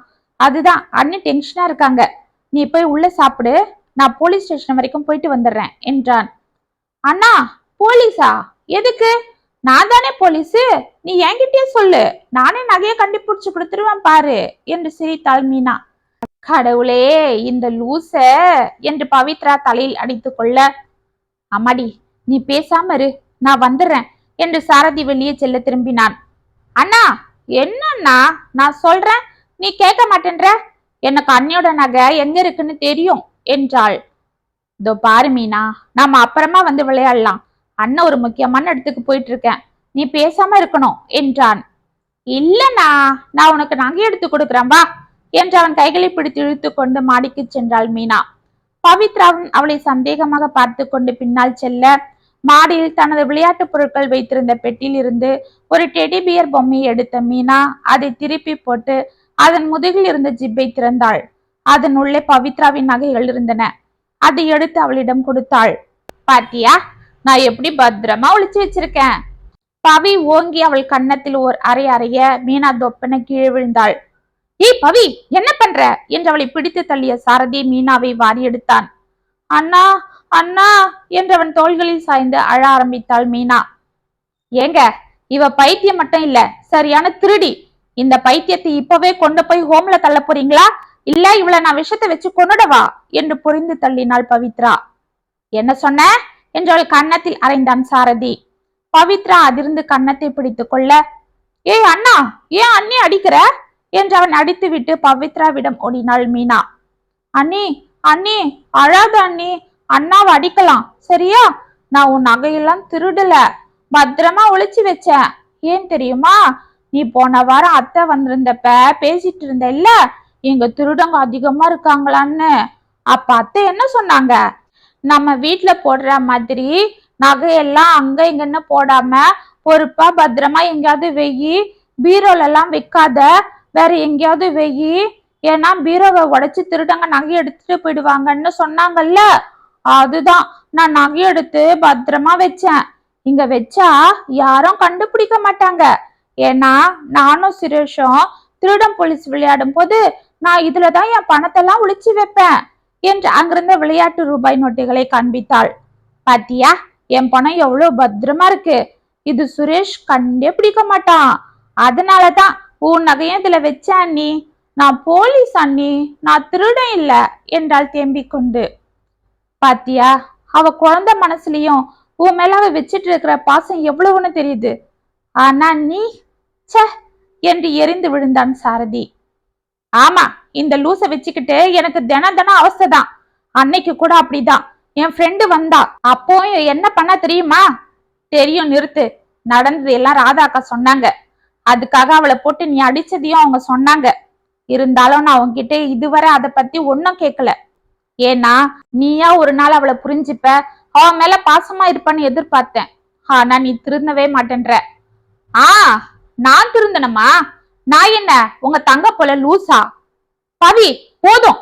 அதுதான் அண்ணி டென்ஷனா இருக்காங்க. நீ போய் உள்ள சாப்பிடு, நான் போலீஸ் ஸ்டேஷன் வரைக்கும் போயிட்டு வந்துடுறேன் என்றான். அண்ணா, போலீஸா? எதுக்கு? நான் தானே போலீஸு, நீ என்கிட்டயே சொல்லு, நானே நகையை கண்டுபிடிச்சு கொடுத்துருவேன் பாரு என்று சிரித்தாள் மீனா. கடவுளே, இந்த லூச என்று பவித்ரா தலையில் அடித்து கொள்ள, அம்மாடி நீ பேசாம இரு, நான் வந்துடுறேன் என்று சாரதி வெளியே செல்ல திரும்பினான். அண்ணா, என்னன்னா நான் சொல்றேன் நீ கேட்க மாட்டேன்ற? எனக்கு அண்ணியோட நகை எங்க இருக்குன்னு தெரியும் என்றாள். இதோ பாரு மீனா, நாம அப்புறமா வந்து விளையாடலாம். அண்ணன் ஒரு முக்கியமான இடத்துக்கு போயிட்டு இருக்கேன், நீ பேசாம இருக்கணும் என்றான். இல்லண்ணா, நான் உனக்கு நகை எடுத்து கொடுக்குறேன் வா என்று அவன் கைகளை பிடித்து இழுத்து கொண்டு மாடிக்கு சென்றாள் மீனா. பவித்ராவும் அவளை சந்தேகமாக பார்த்து கொண்டு பின்னால் செல்ல, மாடியில் தனது விளையாட்டு பொருட்கள் வைத்திருந்த பெட்டியில் இருந்து ஒரு டெடி பியர் பொம்மையை எடுத்த மீனா அதை திருப்பி போட்டு அதன் முதுகில் இருந்த ஜிப்பை திறந்தாள். அதன் உள்ளே பவித்ராவின் நகைகள் இருந்தன. அதை எடுத்து அவளிடம் கொடுத்தாள். பாத்தியா, நான் எப்படி பத்திரமா ஒளிச்சு வச்சிருக்கேன். பவி ஓங்கி அவள் கன்னத்தில் ஓர் அறை அறைய மீனா தொப்பன கீழே விழுந்தாள். ஏய் பவி, என்ன பண்ற என்று அவளை பிடித்து தள்ளிய சாரதி மீனாவை வாரி எடுத்தான். அண்ணா அண்ணா என்று அவன் தோள்களில் சாய்ந்து அழ ஆரம்பித்தாள் மீனா. ஏங்க, இவ பைத்தியம் மட்டும் இல்ல, சரியான திருடி. இந்த பைத்தியத்தை இப்பவே கொண்டு போய் ஹோம்ல தள்ள போறீங்களா, இல்ல இவளை நான் விஷத்தை வச்சு கொன்னுடவா என்று புரிந்து தள்ளினாள் பவித்ரா. என்ன சொன்ன என்று அவள் கன்னத்தில் அறைந்தான் சாரதி. பவித்ரா அதிர்ந்து கன்னத்தை பிடித்து கொள்ள, ஏய் அண்ணா, ஏன் அண்ணி அடிக்கிற என்று அவன் அடித்து விட்டு பவித்ராவிடம் ஓடினாள் மீனா. அண்ணி அண்ணி, அழாத அண்ணி, அண்ணாவை அடிக்கலாம் சரியா? நான் உன் நகையெல்லாம் திருடல, பத்திரமா ஒளிச்சு வச்சேன். ஏன் தெரியுமா, நீ போன வாரம் அத்தை வந்திருந்தப்ப பேசிட்டு இருந்த இல்ல, எங்க திருடங்க அதிகமா இருக்காங்களான்னு. அப்ப அத்தை என்ன சொன்னாங்க, நம்ம வீட்டுல போடுற மாதிரி நகையெல்லாம் அங்க இங்கன்னு போடாம பொறுப்பா பத்திரமா எங்கேயாவது வெயி, பீரோல எல்லாம் வைக்காத, வேற எங்கேயாவது வெயி, ஏன்னா பீரோவை உடைச்சு திருடங்க நகை எடுத்துட்டு போயிடுவாங்கன்னு சொன்னாங்கல்ல. அதுதான் நான் நகை எடுத்து பத்திரமா வச்சேன். இங்க வச்சா யாரும் கண்டுபிடிக்க மாட்டாங்க. ஏன்னா நானும் சுரேஷும் திருடம் போலீஸ் விளையாடும் போது நான் இதுலதான் என் பணத்தெல்லாம் ஒளிச்சு வைப்பேன் என்று அங்கிருந்த விளையாட்டு ரூபாய் நோட்டுகளை காண்பித்தாள். பாத்தியா, என் பணம் எவ்வளவு பத்திரமா இருக்கு. இது சுரேஷ் கண்டே பிடிக்க மாட்டான். அதனாலதான் உன் நகையும் இதுல வச்ச அண்ணி. நான் போலீஸ் அண்ணி, நான் திருடன் இல்ல என்றாள் தேம்பிக் கொண்டு. பாத்தியா, அவ குழந்தை மனசுலயும் உன் மேல அவ வச்சிட்டு இருக்கிற பாசம் எவ்வளவுன்னு தெரியுது. ஆனா நீ ச என்று எரிந்து விழுந்தான் சாரதி. ஆமா, இந்த லூச வச்சுக்கிட்டு எனக்கு தினம் அவஸ்தைதான். அன்னைக்கு கூட அப்படிதான் என் ஃப்ரெண்டு வந்தா. அப்போ என்ன பண்ண தெரியுமா? தெரியும், நிறுத்து. நடந்தது எல்லாம் ராதா அக்கா சொன்னாங்க. அதுக்காக அவளை போட்டு நீ அடிச்சதையும் அவங்க சொன்னாங்க. இருந்தாலும் நான் அவன்கிட்ட இதுவரை அதை பத்தி ஒன்னும் கேட்கல. ஏன்னா நீயா ஒரு நாள் அவளை புரிஞ்சுப்ப, அவன் மேல பாசமா இருப்பான்னு எதிர்பார்த்தேன். ஆனா நீ திருந்தவே மாட்டேன்ற. நான் திருந்தனமா? நான் என்ன உங்க தங்க போல லூசா? பவி, போதும்.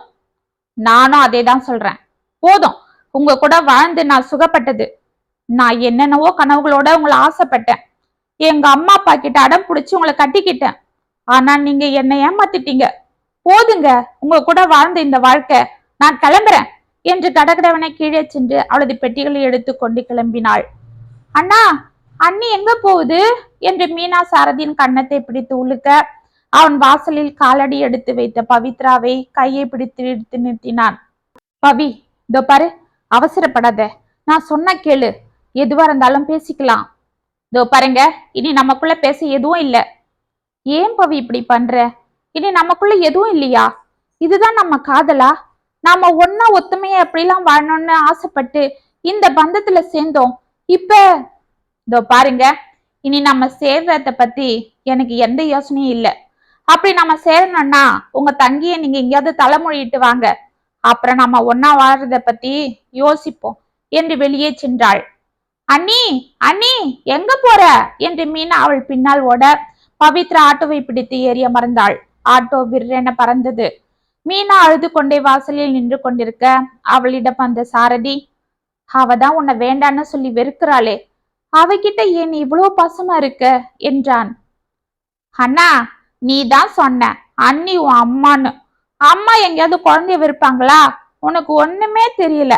நானும் அதே தான் சொல்றேன். போதும், உங்க கூட வாழ்ந்து நான் சுகப்பட்டது. நான் என்னென்னவோ கனவுகளோட உங்களை ஆசைப்பட்டேன். எங்க அம்மா அப்பா கிட்ட அடம் பிடிச்சு உங்களை கட்டிக்கிட்டேன். ஆனா நீங்க என்னை ஏமாத்திட்டீங்க. போதுங்க, உங்க கூட வாழ்ந்த இந்த வாழ்க்கை. நான் கிளம்புறேன் என்று கடகடவனை கீழே சென்று அவளது பெட்டிகளை எடுத்துக்கொண்டு கிளம்பினாள். அண்ணா, அண்ணி எங்க போகுது என்று மீனா சாரதியின் கன்னத்தை பிடித்து உழுக்க, அவன் வாசலில் காலடி எடுத்து வைத்த பவித்ராவை கையை பிடித்து இழுத்து நிறுத்தினான். பவி, இதோ பாரு, அவசரப்படாத, நான் சொன்ன கேளு. எதுவா இருந்தாலும் பேசிக்கலாம். இதோ பாருங்க, இனி நமக்குள்ள பேச எதுவும் இல்ல. ஏன் பவி இப்படி பண்ற? இனி நமக்குள்ள எதுவும் இல்லையா? இதுதான் நம்ம காதலா? நாம ஒன்னா ஒத்துமையா எப்படிலாம் வாழணும்னு ஆசைப்பட்டு இந்த பந்தத்துல சேர்ந்தோம். இப்ப இதோ பாருங்க, இனி நம்ம சேர்றத பத்தி எனக்கு எந்த யோசனையும் இல்ல. அப்படி நம்ம சேரணும்னா உங்க தங்கிய நீங்க எங்கேயாவது தலைமொழிட்டு வாங்க. அப்புறம் நம்ம ஒன்னா வாழறத பத்தி யோசிப்போம் என்று வெளியே சென்றாள். அண்ணி அண்ணி, எங்க போற என்று மீனா அவள் பின்னால் ஓட, பவித்ரா ஆட்டோவை பிடித்து ஏறி அமர்ந்தாள். ஆட்டோ விற்றென பறந்தது. மீனா அழுது கொண்டே வாசலில் நின்று கொண்டிருக்க, அவளிடம் அந்த சாரதி, அவதான் உன்னை வேண்டான்னு சொல்லி வெறுக்கிறாளே, அவகிட்ட ஏன் இவ்வளவு பாசமா இருக்க என்றான். அண்ணா, நீ தான் சொன்ன அண்ணி உன் அம்மான்னு. அம்மா எங்கேயாவது குழந்தைய விருப்பாங்களா? உனக்கு ஒண்ணுமே தெரியல.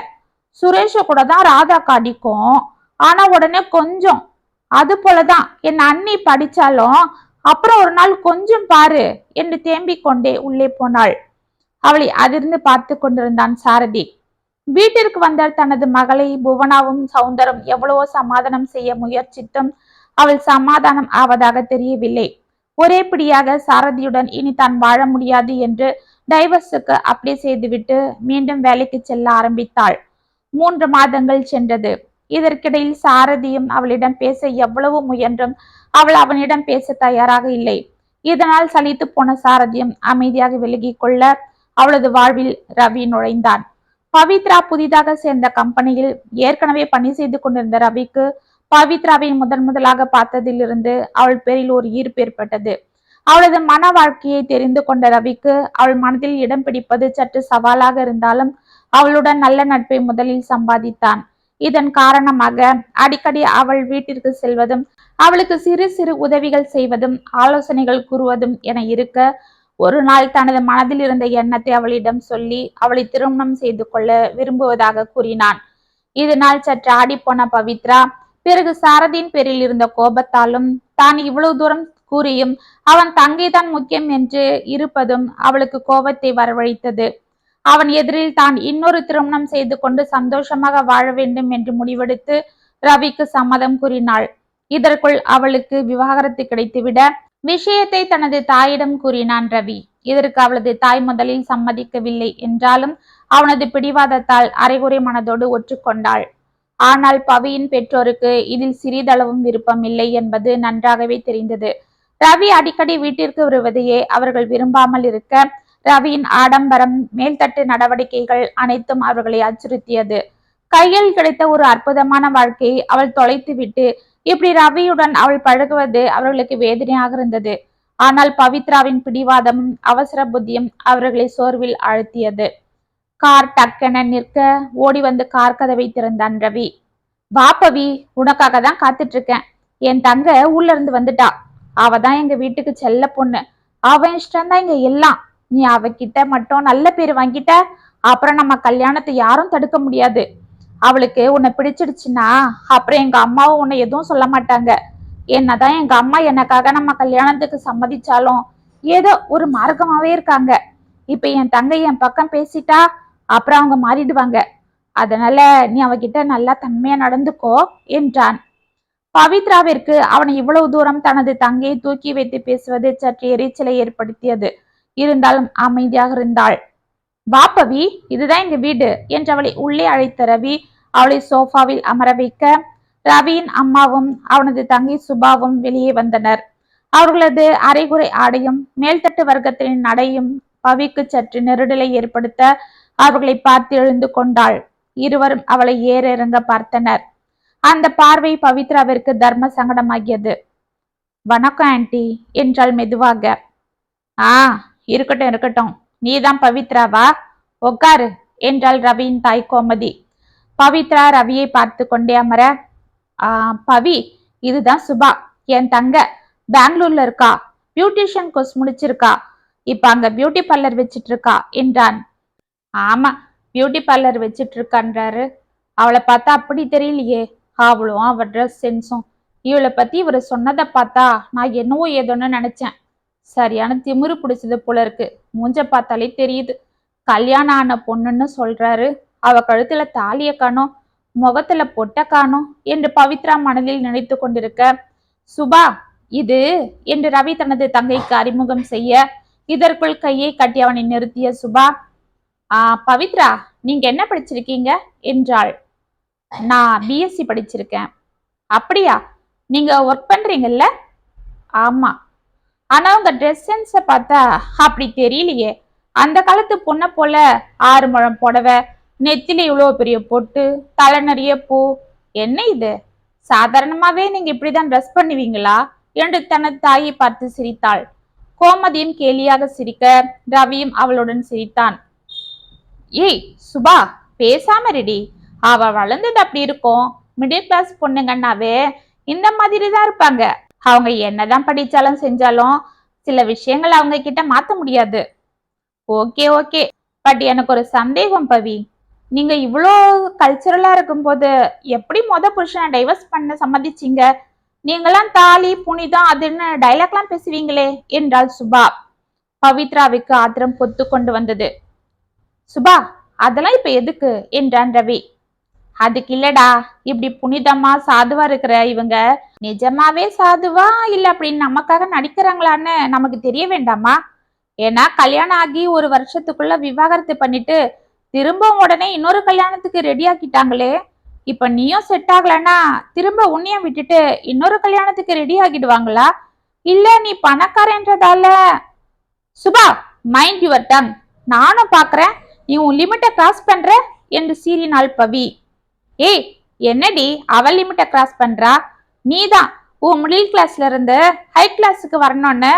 சுரேஷ கூட தான் ராதா காடிக்கும், ஆனா உடனே கொஞ்சம். அது போலதான் என் அண்ணி படிச்சாலும் அப்புறம் ஒரு நாள் கொஞ்சம் பாரு என்று தேம்பிக் கொண்டே உள்ளே போனாள். அவளை அதிர்ந்து பார்த்து கொண்டிருந்தான் சாரதி. வீட்டிற்கு வந்த தனது மகளை புவனாவும் சௌந்தரம் எவ்வளவோ சமாதானம் செய்ய முயற்சித்தும் அவள் சமாதானம் ஆவதாக தெரியவில்லை. ஒரே பிடியாக சாரதியுடன் இனி தான் வாழ முடியாது என்று டைவர்ஸுக்கு அப்ளை செய்துவிட்டு மீண்டும் வேலைக்கு செல்ல ஆரம்பித்தாள். 3 மாதங்கள் சென்றது. இதற்கிடையில் சாரதியும் அவளிடம் பேச எவ்வளவு முயன்றும் அவள் அவனிடம் பேச தயாராக இல்லை. இதனால் சலித்து போன சாரதியும் அமைதியாக விலகி கொள்ள அவளது வாழ்வில் ரவி நுழைந்தான். பவித்ரா புதிதாக சேர்ந்த கம்பெனியில் ஏற்கனவே பணி செய்து கொண்டிருந்த ரவிக்கு பவித்ராவை முதலாக பார்த்ததிலிருந்து அவள் பேரில் ஒரு ஈர்ப்பு ஏற்பட்டது. அவளது மன வாழ்க்கையை தெரிந்து கொண்ட ரவிக்கு அவள் மனதில் இடம் பிடிப்பது சற்று சவாலாக இருந்தாலும் அவளுடன் நல்ல நட்பை முதலில் சம்பாதித்தான். இதன் காரணமாக அடிக்கடி அவள் வீட்டிற்கு செல்வதும் அவளுக்கு சிறு சிறு உதவிகள் செய்வதும் ஆலோசனைகள் கூறுவதும் என இருக்க, ஒரு நாள் தனது மனதில் இருந்த எண்ணத்தை அவளிடம் சொல்லி அவளை திருமணம் செய்து கொள்ள விரும்புவதாக கூறினான். இதனால் சற்று ஆடிப்போன பவித்ரா பிறகு சாரதியின் பேரில் இருந்த கோபத்தாலும் தான் இவ்வளவு தூரம் கூறியும் அவன் தங்கைதான் முக்கியம் என்று இருப்பதும் அவளுக்கு கோபத்தை வரவழைத்தது. அவன் எதிரில் தான் இன்னொரு திருமணம் செய்து கொண்டு சந்தோஷமாக வாழ வேண்டும் என்று முடிவெடுத்து ரவிக்கு சம்மதம் கூறினாள். இதற்குள் அவளுக்கு விவாகரத்து கிடைத்துவிட விஷயத்தை தனது தாயிடம் கூறினான் ரவி. இதற்கு அவளது தாய் முதலில் சம்மதிக்கவில்லை என்றாலும் அவனது பிடிவாதத்தால் அரைகுறை மனதோடு ஒற்றுக்கொண்டாள். ஆனால் பவியின் பெற்றோருக்கு இதில் சிறிதளவும் விருப்பம் இல்லை என்பது நன்றாகவே தெரிந்தது. ரவி அடிக்கடி வீட்டிற்கு வருவதையே அவர்கள் விரும்பாமல் இருக்க, ரவியின் ஆடம்பரம் மேல்தட்டு நடவடிக்கைகள் அனைத்தும் அவர்களை அச்சுறுத்தியது. கையில் கிடைத்த ஒரு அற்புதமான வாழ்க்கையை அவள் தொலைத்துவிட்டு இப்படி ரவியுடன் அவள் பழகுவது அவர்களுக்கு வேதனையாக இருந்தது. ஆனால் பவித்ராவின் பிடிவாதமும் அவசர புத்தியும் அவர்களை சோர்வில் ஆழ்த்தியது. கார் டக்கென நிற்க ஓடி வந்து கார் கதவை திறந்தான் ரவி. வா பவி, உனக்காக தான் காத்துட்டு இருக்கேன். என் தங்க உள்ள இருந்து வந்துட்டா. அவ தான் எங்க வீட்டுக்கு செல்ல பொண்ணு. அவன் இஷ்டம்தான் இங்க எல்லாம். நீ அவகிட்ட மட்டும் நல்ல பேர் வாங்கிட்ட, அப்புறம் நம்ம கல்யாணத்தை யாரும் தடுக்க முடியாது. அவளுக்கு உன்னை பிடிச்சிடுச்சுன்னா அப்புறம் எங்க அம்மாவும் உன்னை எதுவும் சொல்ல மாட்டாங்க. என்னதான் எங்க அம்மா எனக்காக நம்ம கல்யாணத்துக்கு சம்மதிச்சாலும் ஏதோ ஒரு மார்க்கமாவே இருக்காங்க. இப்ப என் தங்கை என் பக்கம் பேசிட்டா அப்புறம் அவங்க மாறிடுவாங்க. அதனால நீ அவகிட்ட நல்லா தன்மையா நடந்துக்கோ என்றான். பவித்ராவிற்கு அவனை இவ்வளவு தூரம் தனது தங்கையை தூக்கி வைத்து பேசுவது சற்று எரிச்சலை ஏற்படுத்தியது. இருந்தாலும் அமைதியாக இருந்தாள். வா பவி, இதுதான் எங்க வீடு என்று அவளை உள்ளே அழைத்த ரவி அவளை சோஃபாவில் அமர வைக்க, ரவியின் அம்மாவும் அவனது தங்கை சுபாவும் வெளியே வந்தனர். அவர்களது அரைகுறை ஆடையும் மேல்தட்டு வர்க்கத்தின் நடையும் பவிக்கு சற்று நெருடலை ஏற்படுத்த அவர்களை பார்த்து எழுந்து கொண்டாள். இருவரும் அவளை ஏற இறங்க பார்த்தனர். அந்த பார்வை பவித்ராவிற்கு தர்ம சங்கடமாகியது. வணக்கம் ஆன்டி என்றாள் மெதுவாக. இருக்கட்டும் இருக்கட்டும், நீதான் பவித்ராவா? உட்காரு என்றாள் ரவியின் தாய் கோமதி. பவித்ரா ரவியை பார்த்து கொண்டே அமர, பவி, இதுதான் சுபா, என் தங்க. பெங்களூர்ல இருக்கா. பியூட்டிஷியன் கோர்ஸ் முடிச்சிருக்கா. இப்ப அங்க பியூட்டி பார்லர் வச்சிட்டு இருக்கா என்றான். ஆமா, பியூட்டி பார்லர் வச்சிட்டு இருக்கான்றாரு. அவளை பார்த்தா அப்படி தெரியலையே. அவளும் அவ ட்ரெஸ் சென்ஸும். இவளை பத்தி இவரு சொன்னதை பார்த்தா நான் என்னவோ ஏதோன்னு நினைச்சேன். சரியான திமிரு பிடிச்சது போல இருக்கு. மூஞ்ச பார்த்தாலே தெரியுது. கல்யாணம் ஆன பொண்ணுன்னு சொல்றாரு. அவ கழுத்துல தாலிய காணோம், முகத்துல பொட்ட காணோம் என்று பவித்ரா மனதில் நினைத்து கொண்டிருக்க, சுபா இது என்று ரவி தனது தங்கைக்கு அறிமுகம் செய்ய, இதற்குள் கையை கட்டி அவனை நிறுத்திய சுபா, பவித்ரா, நீங்க என்ன படிச்சிருக்கீங்க என்றாள். நான் பிஎஸ்சி படிச்சிருக்கேன். அப்படியா? நீங்க ஒர்க் பண்றீங்கல்ல? ஆமா. ஆனா உங்க ட்ரெஸ் சென்ஸை பார்த்தா அப்படி தெரியலையே. அந்த காலத்து பொண்ணை போல 6 முழம் புடவை, நெத்தில இவ்வளவு பெரிய பொட்டு, தலை நிறைய பூ. என்ன இது? சாதாரணமாவே நீங்க இப்படிதான் ட்ரெஸ் பண்ணுவீங்களா என்று தனது தாயை பார்த்து சிரித்தாள். கோமதியும் கேலியாக சிரிக்க ரவியும் அவளுடன் சிரித்தான். ஏய் சுபா, பேசாம ரெடி. அவ வளர்ந்தது அப்படி இருக்கும். மிடில் கிளாஸ் பொண்ணுங்கன்னாவே இந்த மாதிரி தான் இருப்பாங்க. அவங்க என்னதான் படிச்சாலும் செஞ்சாலும் சில விஷயங்கள் அவங்க கிட்ட மாத்த முடியாது. ஓகே ஓகே, பட் எனக்கு ஒரு சந்தேகம் பவி. நீங்க இவ்வளோ கல்ச்சரலா இருக்கும்போது எப்படி புருஷனை டைவர்ஸ் பண்ண சம்மதிச்சீங்க? நீங்களாம் தாலி புனிதம் அதுன்னு டைலாக்லாம் பேசுவீங்களே என்றாள் சுபா. பவித்ராவுக்கு ஆத்திரம் பொத்து கொண்டு வந்தது. சுபா, அதெல்லாம் இப்ப எதுக்கு என்றான் ரவி. அதுக்கு இல்லடா, இப்படி புனிதமா சாதுவா இருக்கிற இவங்க நிஜமாவே சாதுவா இல்ல அப்படின்னு நமக்காக நடிக்கிறாங்களான்னு நமக்கு தெரிய வேண்டாமா? ஏன்னா கல்யாணம் ஆகி 1 வருஷத்துக்குள்ள விவாகரத்து பண்ணிட்டு திரும்ப உடனே இன்னொரு கல்யாணத்துக்கு ரெடி ஆக்கிட்டாங்களே. இப்ப நீயும் செட் ஆகலன்னா திரும்ப உன்னைய விட்டுட்டு இன்னொரு கல்யாணத்துக்கு ரெடி ஆகிடுவாங்களா? இல்ல நீ பணக்காரன்றதால? Subha, mind your tongue. நானும் பாக்குறேன் நீ உன் லிமிட்டை கிராஸ் பண்ற என்று சீறினாள் பவி. ஏய், என்னடி அவள் லிமிட்டை கிராஸ் பண்றா? நீதான் உன் மிடில் கிளாஸ்ல இருந்து ஹை கிளாஸுக்கு வரணும்னு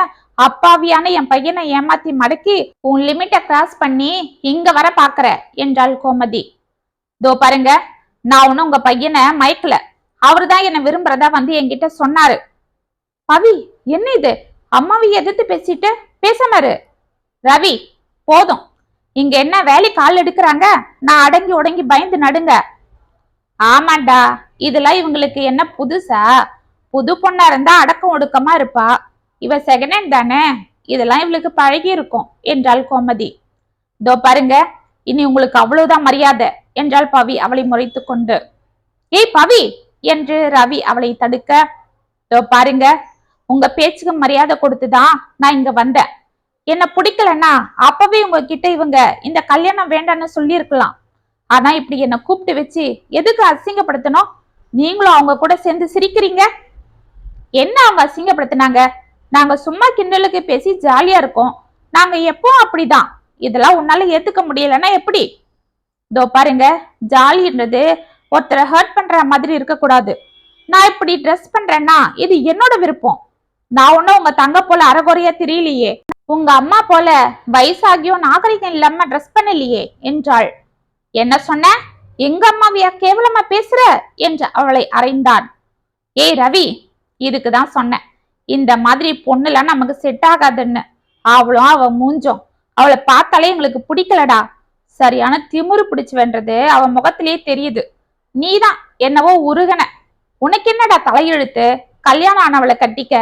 அப்பாவியான என் பையனை ஏமாத்தி மடக்கி உன் லிமிட்டை கிராஸ் பண்ணி இங்க வர பாக்குற என்றாள் கோமதி. தோ பாருங்க, நான் ஒன்னும் உங்க பையனை மயக்கல. அவருதான் என்ன விரும்புறதா வந்து என்கிட்ட சொன்னாரு. பவி, என்ன இது? அம்மாவை எதிர்த்து பேசிட்டு பேசமாரு. ரவி, போதும். இங்க என்ன வேலை கால் எடுக்கிறாங்க, நான் அடங்கி உடங்கி பயந்து நடுங்க. ஆமாண்டா, இதெல்லாம் இவங்களுக்கு என்ன புதுசா? புது பொண்ணா இருந்தா அடக்கம் ஒடுக்கமா இருப்பா. இவ செகண்ட் ஹேண்ட் தானே, இதெல்லாம் இவளுக்கு பழகி இருக்கும் என்றாள் கோமதி. இதோ பாருங்க, இனி உங்களுக்கு அவ்வளவுதான் மரியாதை என்றாள் பவி அவளை முறைத்து கொண்டு. ஏய் பவி என்று ரவி அவளை தடுக்க, இதோ பாருங்க, உங்க பேச்சுக்கு மரியாதை கொடுத்துதான் நான் இங்க வந்தேன். என்ன பிடிக்கலன்னா அப்பவே உங்ககிட்ட இவங்க இந்த கல்யாணம் வேண்டான்னு சொல்லி இருக்கலாம். ஆனா இப்படி என்ன கூப்பிட்டு வச்சு எதுக்கு அசிங்கப்படுத்தணும்? நீங்களும் அவங்க கூட சேர்ந்து சிரிக்கிறீங்க. என்ன அவங்க அசிங்கப்படுத்தினாங்க? நாங்க சும்மா கிண்டலுக்கு பேசி ஜாலியா இருக்கோம். நாங்க எப்பவும் அப்படிதான். இதெல்லாம் உன்னால ஏத்துக்க முடியலன்னா எப்படி? இதோ பாருங்க, ஜாலின்றது ஒருத்தரை ஹர்ட் பண்ற மாதிரி இருக்கக்கூடாது. நான் இப்படி ட்ரெஸ் பண்றேன்னா இது என்னோட விருப்பம். நான் ஒன்னும் உங்க தங்க போல அறகுறையா தெரியலையே. உங்க அம்மா போல வயசாகியும் நாகரிகம் இல்லாம ட்ரெஸ் பண்ணலையே என்றாள். என்ன சொன்ன? எங்க அம்மாவியா கேவலமா பேசுற என்று அவளை அறைந்தான். ஏய் ரவி, இதுக்குதான் சொன்னேன், இந்த மாதிரி பொண்ணுலாம் நமக்கு செட் ஆகாதுன்னு. அவளும் அவ மூஞ்சோம், அவளை பார்த்தாலே எங்களுக்கு பிடிக்கலடா. சரியான திமிரு பிடிச்சு வென்றது அவ முகத்திலேயே தெரியுது. நீதான் என்னவோ உருகன. உனக்கு என்னடா தலையெழுத்து? கல்யாணம் ஆனவளை கட்டிக்க.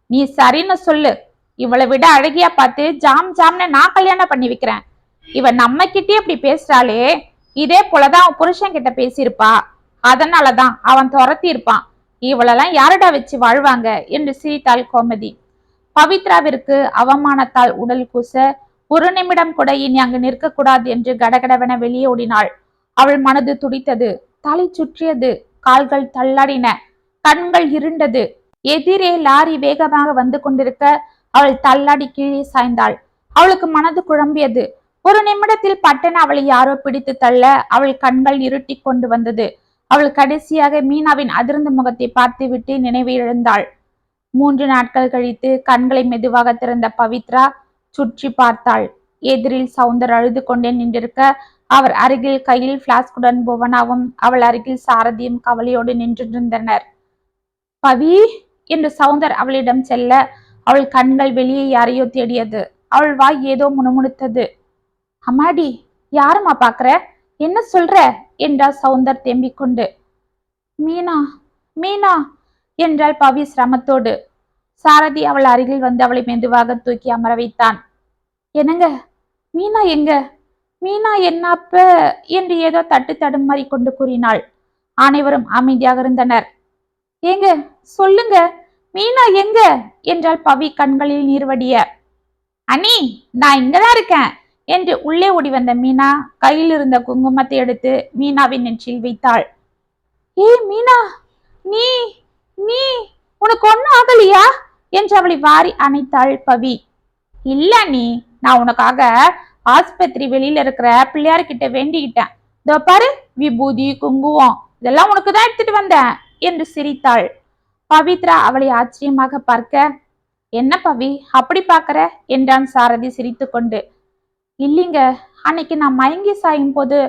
நீ சரின்னு சொல்லு. இவளை விட அழகியா பார்த்து ஜாம் ஜாம்னு நான் கல்யாணம் பண்ணி வைக்கிறேன். இவ நம்ம கிட்டே அப்படி பேசுறாளே, இதே போலதான் அவன் புருஷன் கிட்ட பேசியிருப்பா. அதனாலதான் அவன் துரத்தி இருப்பான். இவளெல்லாம் யாருடா வச்சு வாழ்வாங்க என்று சிரித்தாள் கோமதி. பவித்ராவிற்கு அவமானத்தால் உடல் கூச ஒரு நிமிடம் கூட இனி அங்கு நிற்க கூடாது என்று கடகடவென வெளியே ஓடினாள். அவள் மனது துடித்தது, தலை சுற்றியது, கால்கள் தள்ளாடின, கண்கள் இருண்டது. எதிரே லாரி வேகமாக வந்து கொண்டிருக்க அவள் தள்ளாடி கீழே சாய்ந்தாள். அவளுக்கு மனது குழம்பியது. ஒரு நிமிடத்தில் பட்டென அவளை யாரோ பிடித்து தள்ள அவள் கண்கள் இருட்டி கொண்டு வந்தது. அவள் கடைசியாக மீனாவின் அதிர்ந்த முகத்தை பார்த்துவிட்டு நினைவு இழந்தாள். 3 நாட்கள் கழித்து கண்களை மெதுவாக திறந்த பவித்ரா சுற்றி பார்த்தாள். எதிரில் சவுந்தர் அழுது கொண்டே நின்றிருக்க அவர் அருகில் கையில் பிளாஸ்குடன் புவனாவும் அவள் அருகில் சாரதியும் கவலையோடு நின்றிருந்தனர். பவி என்று சவுந்தர் அவளிடம் செல்ல அவள் கண்கள் வெளியே யாரையோ தேடியது. அவள் வாய் ஏதோ முணுமுணுத்தது. அம்மாடி, யாருமா பாக்குற? என்ன சொல்ற என்றாள் சவுந்தர் தேம்பிக் கொண்டு. மீனா, மீனா என்றாள் பவி சிரமத்தோடு. சாரதி அவள் அருகில் வந்து அவளை மெதுவாக தூக்கி அமர வைத்தான். என்னங்க, மீனா எங்க? மீனா என்னப்ப என்று ஏதோ தட்டு தடுமாறி கொண்டு கூறினாள். அனைவரும் அமைதியாக இருந்தனர். ஏங்க சொல்லுங்க, மீனா எங்க என்றாள் பவி கண்களில் நீர்வடிய. அண்ணி, நான் இங்கதான் இருக்கேன் என்று உள்ளே ஓடி வந்த மீனா கையில் இருந்த குங்குமத்தை எடுத்து மீனாவின் நெற்றியில் வைத்தாள். ஏய் மீனா, நீ நீ உனக்கு ஒன்னும் ஆகலையா என்று அவளை வாரி அணைத்தாள் பவி. இல்ல நீ, நான் உனக்காக ஆஸ்பத்திரி வெளியில இருக்கிற பிள்ளையார்கிட்ட வேண்டிக்கிட்டேன். இதோ பாரு, விபூதி குங்குமம் இதெல்லாம் உனக்குதான் எடுத்துட்டு வந்தேன் என்று சிரித்தாள். பவித்ரா அவளை ஆச்சரியமாக பார்க்க, என்ன பவி அப்படி பாக்குற என்றான் சாரதி சிரித்து கொண்டு. இல்லைங்க, அன்னைக்கு நான் மயங்கி சாயும் போது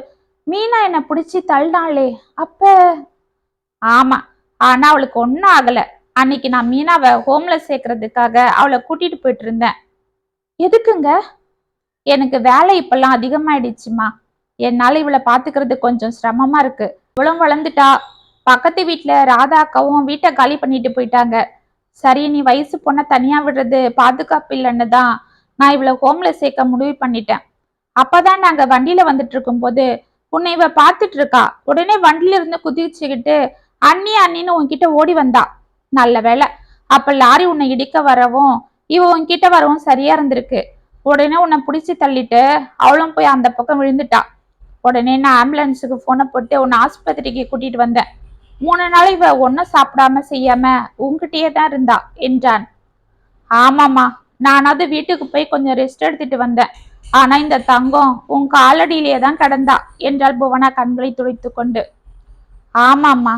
மீனா என்ன பிடிச்சி தள்ளினாளே அப்ப. ஆமா, ஆனா அவளுக்கு ஒன்னும் ஆகல. அன்னைக்கு நான் மீனாவை ஹோம்ல சேர்க்கறதுக்காக அவளை கூட்டிட்டு போயிட்டு இருந்தேன். எதுக்குங்க? எனக்கு வேலை இப்பெல்லாம் அதிகமாயிடுச்சுமா. என்னால இவளை பாத்துக்கிறது கொஞ்சம் சிரமமா இருக்கு. இவளும் வளர்ந்துட்டா. பக்கத்து வீட்டுல ராதா அக்காவும் வீட்டை காலி பண்ணிட்டு போயிட்டாங்க. சரி, நீ வயசு பொண்ண தனியா விடுறது பாதுகாப்பு இல்லைன்னு தான் நான் இவளை ஹோம்ல சேர்க்க முடிவு பண்ணிட்டேன். அப்பதான் நாங்க வண்டியில வந்துட்டு இருக்கும் போது உன்னை இவ பாத்துட்டு இருக்கா. உடனே வண்டியில இருந்து குதிச்சுக்கிட்டு அண்ணி அண்ணின்னு உன்கிட்ட ஓடி வந்தா. நல்ல வேலை, அப்ப லாரி உன்னை இடிக்க வரவும் இவ உன்கிட்ட வரவும் சரியா இருந்திருக்கு. உடனே உன்னை பிடிச்சி தள்ளிட்டு அவளும் போய் அந்த பக்கம் விழுந்துட்டா. உடனே நான் ஆம்புலன்ஸுக்கு போனை போட்டு உன்னை ஆஸ்பத்திரிக்கு கூட்டிட்டு வந்தேன். 3 நாள் இவ ஒன்னும் சாப்பிடாம செய்யாம உங்ககிட்டயே தான் இருந்தா என்றான். ஆமாம்மா, நானாவது வீட்டுக்கு போய் கொஞ்சம் ரெஸ்ட் எடுத்துட்டு வந்தேன். ஆனா இந்த தங்கம் உன் காலடியிலேயே தான் கிடந்தா என்றாள் புவனா கண்களை துடைத்து கொண்டு. ஆமாம்மா,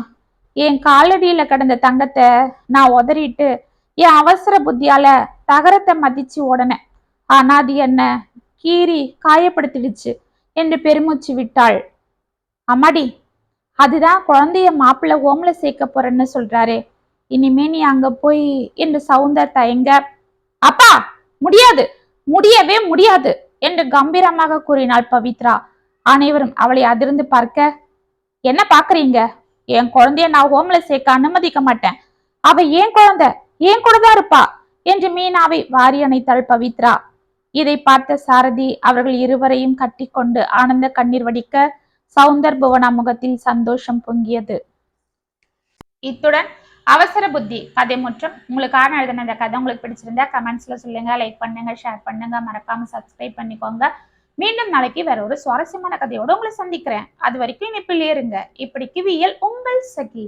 என் காலடியில கிடந்த தங்கத்தை நான் உதறிட்டு என் அவசர புத்தியால தகரத்தை மதிச்சு ஓடனேன். ஆனா அது என்ன கீறி காயப்படுத்திடுச்சு என்று பெருமூச்சு விட்டாள். அம்மாடி, அதுதான் குழந்தைய மாப்பிள்ள ஹோம்ல சேர்க்க போறேன்னு சொல்றாரே, இனிமே நீ அங்க போய் என்று சவுந்தர் தயங்க, அப்பா முடியாது, முடியவே முடியாது என்று கம்பீரமாக கூறினாள் பவித்ரா. அனைவரும் அவளை அதிர்ந்து பார்க்க, என்ன பாக்குறீங்க? என் குழந்தைய நான் ஹோம்ல சேர்க்க அனுமதிக்க மாட்டேன். அவ ஏன் குழந்தை, ஏன் கூடதான் இருப்பா என்று மீனாவை வாரி அணைத்தாள் பவித்ரா. இதை பார்த்த சாரதி அவர்கள் இருவரையும் கட்டி கொண்டு ஆனந்த கண்ணீர் வடிக்க சவுந்தர் புவனா முகத்தில் சந்தோஷம் பொங்கியது. இத்துடன் அவசர புத்தி கதை முற்றும். உங்களுக்கான எழுதின இந்த கதை உங்களுக்கு பிடிச்சிருந்தா கமெண்ட்ஸ்ல சொல்லுங்க, லைக் பண்ணுங்க, ஷேர் பண்ணுங்க, மறக்காம சப்ஸ்கிரைப் பண்ணிக்கோங்க. மீண்டும் நாளைக்கு வேற ஒரு சுவாரஸ்யமான கதையோட உங்களை சந்திக்கிறேன். அது வரைக்கும் இனிப்பிலே இருங்க. இப்படி கிவியல் உங்கள் சகி.